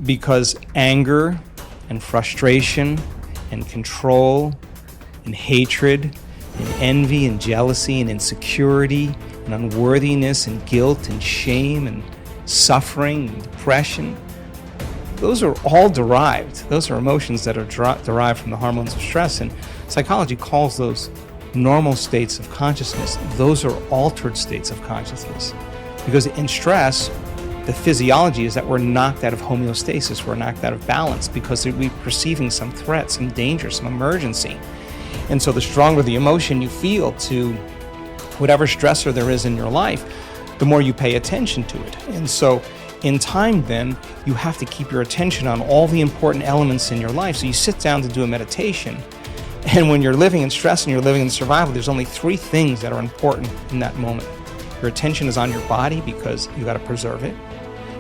because anger and frustration and control and hatred and envy and jealousy and insecurity and unworthiness and guilt and shame and suffering and depression, those are all derived. Those are emotions that are derived from the hormones of stress, and psychology calls those normal states of consciousness. Those are altered states of consciousness, because in stress, the physiology is that we're knocked out of homeostasis, we're knocked out of balance because we're perceiving some threat, some danger, some emergency. And so the stronger the emotion you feel to whatever stressor there is in your life, the more you pay attention to it. And so in time then, you have to keep your attention on all the important elements in your life. So you sit down to do a meditation, and when you're living in stress and you're living in survival, there's only 3 things that are important in that moment. Your attention is on your body because you got to preserve it.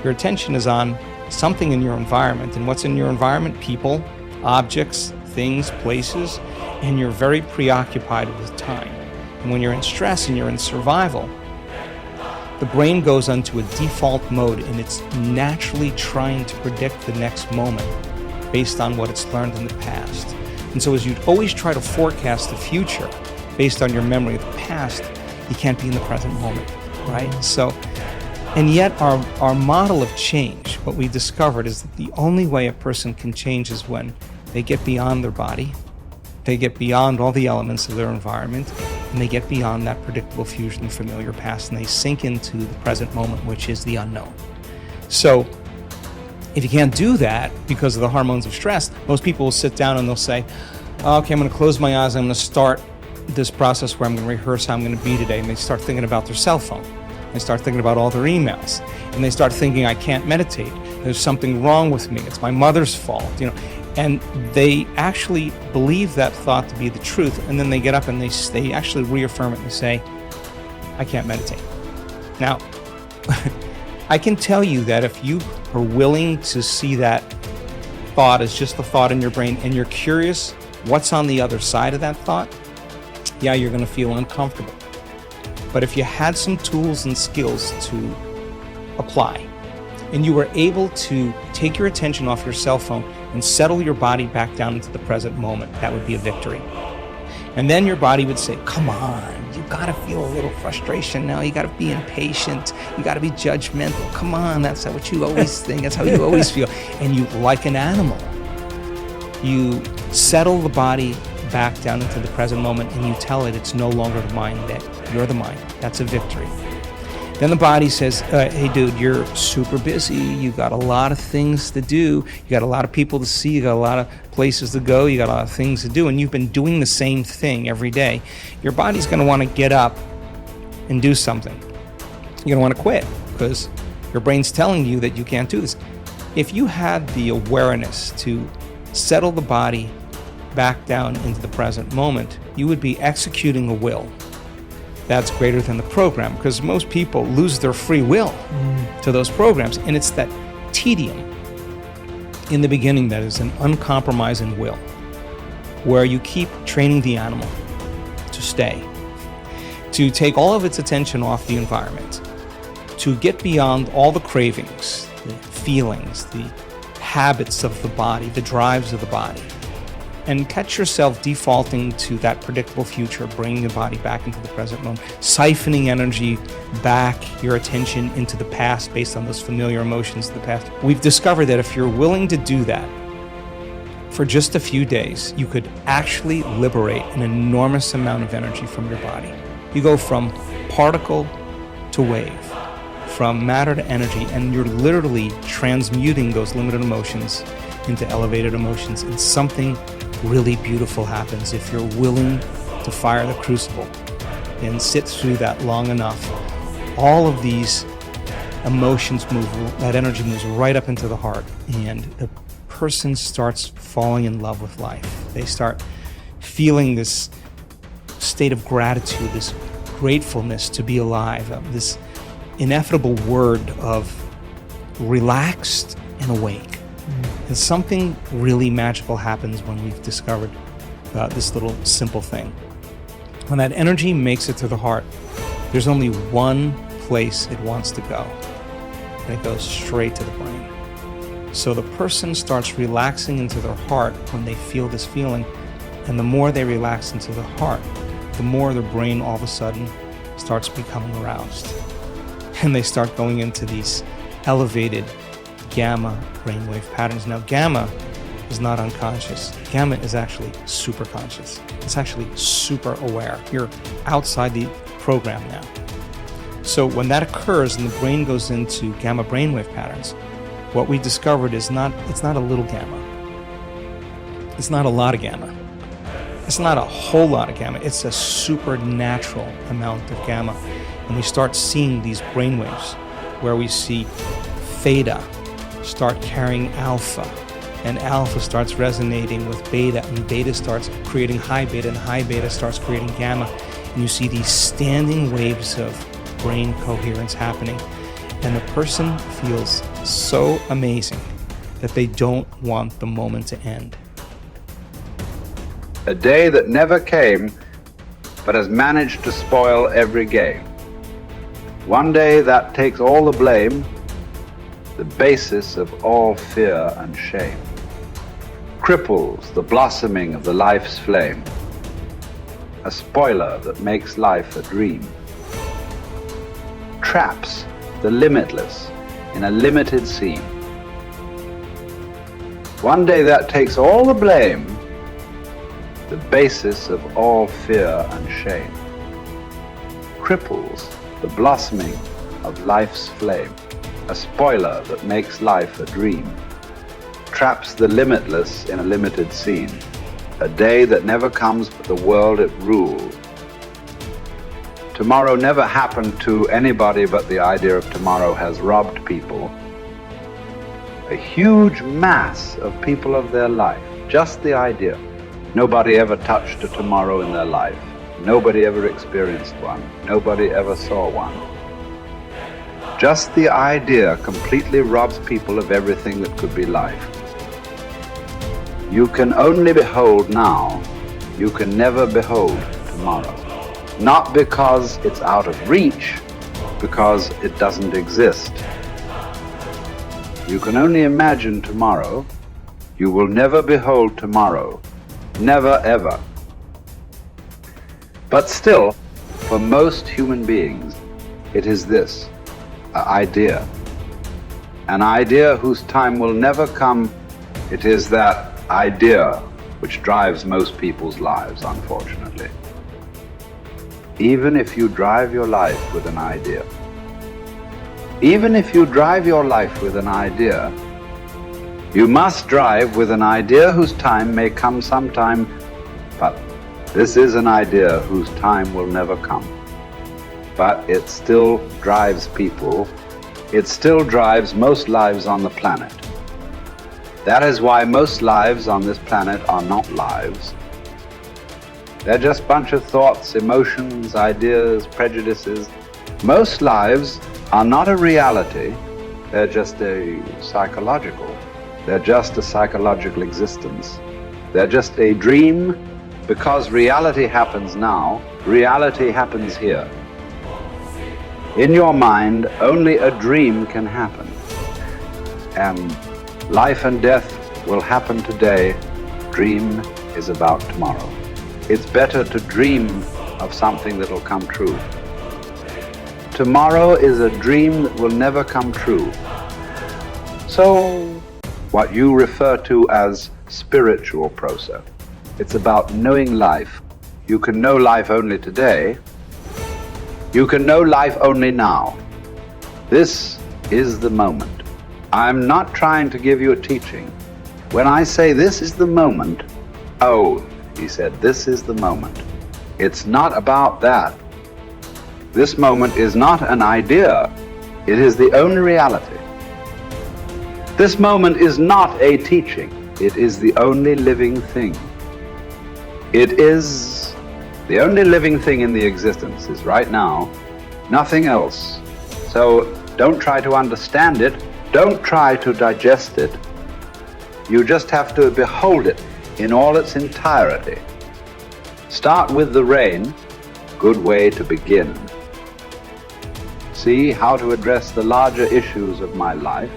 Your attention is on something in your environment, and what's in your environment? People, objects, things, places, and you're very preoccupied with time. And when you're in stress and you're in survival, the brain goes into a default mode, and it's naturally trying to predict the next moment based on what it's learned in the past. And so as you always try to forecast the future based on your memory of the past, you can't be in the present moment, right? So, and yet our model of change, what we discovered is that the only way a person can change is when they get beyond their body, they get beyond all the elements of their environment, and they get beyond that predictable future and familiar past, and they sink into the present moment, which is the unknown. So if you can't do that because of the hormones of stress, most people will sit down and they'll say, okay, I'm going to close my eyes, I'm going to start this process where I'm going to rehearse how I'm going to be today, and they start thinking about their cell phone. They start thinking about all their emails, and they start thinking, I can't meditate. There's something wrong with me. It's my mother's fault, And they actually believe that thought to be the truth, and then they get up and they actually reaffirm it and say, I can't meditate. Now, I can tell you that if you are willing to see that thought as just a thought in your brain, and you're curious what's on the other side of that thought, yeah, you're going to feel uncomfortable. But if you had some tools and skills to apply, and you were able to take your attention off your cell phone and settle your body back down into the present moment, that would be a victory. And then your body would say, come on, you gotta feel a little frustration now, you gotta be impatient, you gotta be judgmental, come on, that's what you always think, that's how you always feel. And you, like an animal, you settle the body back down into the present moment, and you tell it it's no longer the mind, that you're the mind. That's a victory. Then the body says, hey dude, you're super busy, you got a lot of things to do, you got a lot of people to see, you got a lot of places to go, you got a lot of things to do, and you've been doing the same thing every day. Your body's going to want to get up and do something. You're going to want to quit because your brain's telling you that you can't do this. If you had the awareness to settle the body back down into the present moment, you would be executing a will that's greater than the program, because most people lose their free will to those programs, and it's that tedium in the beginning that is an uncompromising will, where you keep training the animal to stay, to take all of its attention off the environment, to get beyond all the cravings, the feelings, the habits of the body, the drives of the body, and catch yourself defaulting to that predictable future, bringing the body back into the present moment, siphoning energy back, your attention into the past based on those familiar emotions of the past. We've discovered that if you're willing to do that for just a few days, you could actually liberate an enormous amount of energy from your body. You go from particle to wave, from matter to energy, and you're literally transmuting those limited emotions into elevated emotions, and something really beautiful happens if you're willing to fire the crucible and sit through that long enough. All of these emotions move, that energy moves right up into the heart, and the person starts falling in love with life. They start feeling this state of gratitude, this gratefulness to be alive, this ineffable word of relaxed and awake. And something really magical happens when we've discovered this little simple thing. When that energy makes it to the heart, there's only one place it wants to go, and it goes straight to the brain. So the person starts relaxing into their heart when they feel this feeling, and the more they relax into the heart, the more their brain all of a sudden starts becoming aroused. And they start going into these elevated gamma brainwave patterns. Now, gamma is not unconscious. Gamma is actually super conscious. It's actually super aware. You're outside the program now. So when that occurs and the brain goes into gamma brainwave patterns, what we discovered is it's not a little gamma. It's not a lot of gamma. It's not a whole lot of gamma. It's a supernatural amount of gamma. And we start seeing these brainwaves where we see theta start carrying alpha, and alpha starts resonating with beta, and beta starts creating high beta, and high beta starts creating gamma. And you see these standing waves of brain coherence happening. And the person feels so amazing that they don't want the moment to end. A day that never came, but has managed to spoil every game. One day that takes all the blame, the basis of all fear and shame. Cripples the blossoming of the life's flame. A spoiler that makes life a dream. Traps the limitless in a limited scene. One day that takes all the blame, the basis of all fear and shame. Cripples the blossoming of life's flame. A spoiler that makes life a dream. Traps the limitless in a limited scene. A day that never comes but the world it rules. Tomorrow never happened to anybody, but the idea of tomorrow has robbed people. A huge mass of people of their life. Just the idea. Nobody ever touched a tomorrow in their life. Nobody ever experienced one. Nobody ever saw one. Just the idea completely robs people of everything that could be life. You can only behold now. You can never behold tomorrow. Not because it's out of reach, because it doesn't exist. You can only imagine tomorrow. You will never behold tomorrow. Never ever. But still, for most human beings, it is this, an idea. An idea whose time will never come. It is that idea which drives most people's lives, unfortunately. Even if you drive your life with an idea, even if you drive your life with an idea, you must drive with an idea whose time may come sometime, but this is an idea whose time will never come. But it still drives people. It still drives most lives on the planet. That is why most lives on this planet are not lives. They're just a bunch of thoughts, emotions, ideas, prejudices. Most lives are not a reality. They're just a psychological. They're just a psychological existence. They're just a dream, because reality happens now. Reality happens here. In your mind, only a dream can happen. And life and death will happen today. Dream is about tomorrow. It's better to dream of something that will come true. Tomorrow is a dream that will never come true. So, what you refer to as spiritual process, it's about knowing life. You can know life only today. You can know life only now. This is the moment. I'm not trying to give you a teaching. When I say this is the moment, oh, he said, this is the moment. It's not about that. This moment is not an idea. It is the only reality. This moment is not a teaching. It is the only living thing. It is the only living thing in the existence is right now, nothing else. So don't try to understand it. Don't try to digest it. You just have to behold it in all its entirety. Start with the rain, good way to begin. See how to address the larger issues of my life.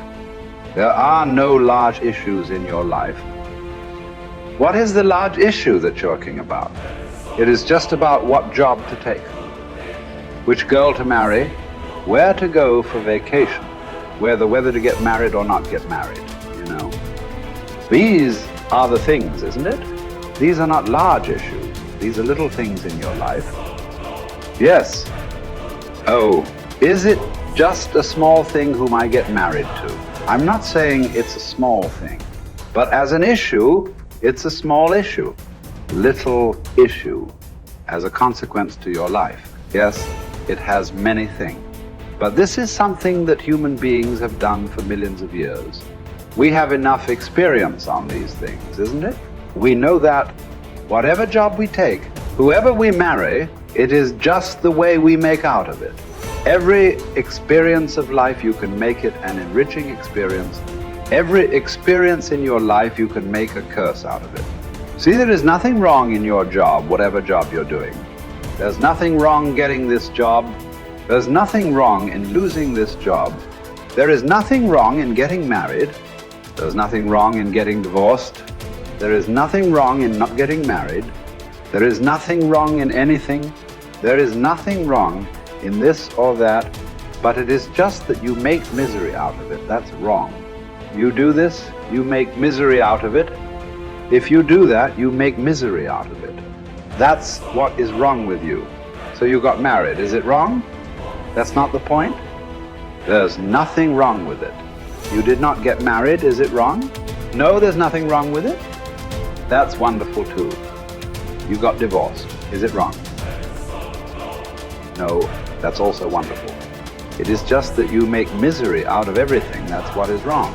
There are no large issues in your life. What is the large issue that you're talking about? It is just about what job to take, which girl to marry, where to go for vacation, whether to get married or not get married, you know. These are the things, isn't it? These are not large issues. These are little things in your life. Yes. Oh, is it just a small thing whom I get married to? I'm not saying it's a small thing, but as an issue, it's a small issue. Little issue as a consequence to your life. Yes, it has many things. But this is something that human beings have done for millions of years. We have enough experience on these things, isn't it? We know that whatever job we take, whoever we marry, it is just the way we make out of it. Every experience of life, you can make it an enriching experience. Every experience in your life, you can make a curse out of it. See, there is nothing wrong in your job, whatever job you're doing. There's nothing wrong getting this job. There's nothing wrong in losing this job. There is nothing wrong in getting married. There's nothing wrong in getting divorced. There is nothing wrong in not getting married. There is nothing wrong in anything. There is nothing wrong in this or that, but it is just that you make misery out of it. That's wrong. You do this, you make misery out of it. If you do that, you make misery out of it. That's what is wrong with you. So you got married. Is it wrong? That's not the point. There's nothing wrong with it. You did not get married. Is it wrong? No, there's nothing wrong with it. That's wonderful too. You got divorced. Is it wrong? No, that's also wonderful. It is just that you make misery out of everything. That's what is wrong.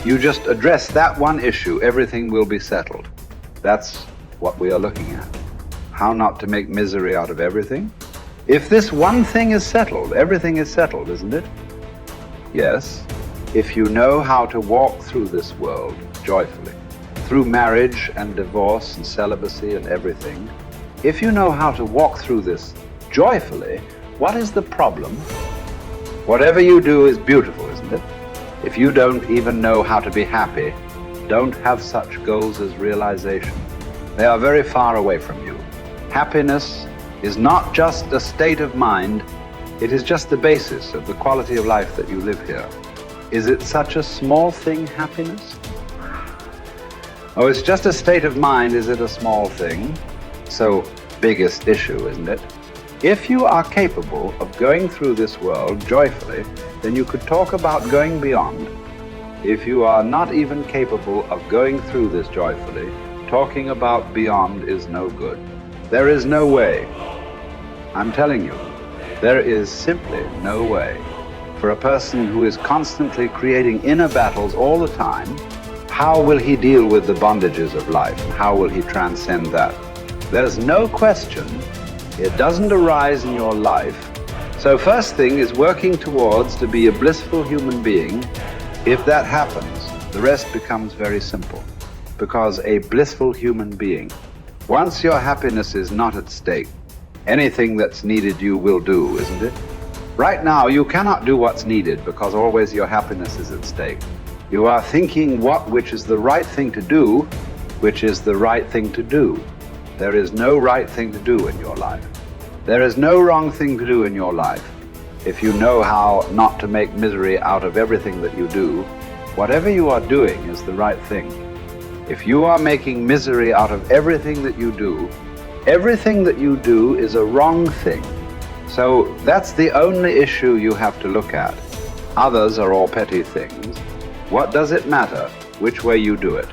You just address that one issue, everything will be settled. That's what we are looking at. How not to make misery out of everything? If this one thing is settled, everything is settled, isn't it? Yes. If you know how to walk through this world joyfully, through marriage and divorce and celibacy and everything, if you know how to walk through this joyfully, what is the problem? Whatever you do is beautiful, isn't it? If you don't even know how to be happy, don't have such goals as realization. They are very far away from you. Happiness is not just a state of mind, it is just the basis of the quality of life that you live here. Is it such a small thing, happiness? Oh, it's just a state of mind, is it a small thing? So, biggest issue, isn't it? If you are capable of going through this world joyfully, then you could talk about going beyond. If you are not even capable of going through this joyfully, talking about beyond is no good. There is no way. I'm telling you, there is simply no way. For a person who is constantly creating inner battles all the time, how will he deal with the bondages of life? And how will he transcend that? There's no question. It doesn't arise in your life. So first thing is working towards to be a blissful human being. If that happens, the rest becomes very simple. Because a blissful human being, once your happiness is not at stake, anything that's needed you will do, isn't it? Right now, you cannot do what's needed because always your happiness is at stake. You are thinking which is the right thing to do, which is the right thing to do. There is no right thing to do in your life. There is no wrong thing to do in your life. If you know how not to make misery out of everything that you do, whatever you are doing is the right thing. If you are making misery out of everything that you do, everything that you do is a wrong thing. So that's the only issue you have to look at. Others are all petty things. What does it matter which way you do it?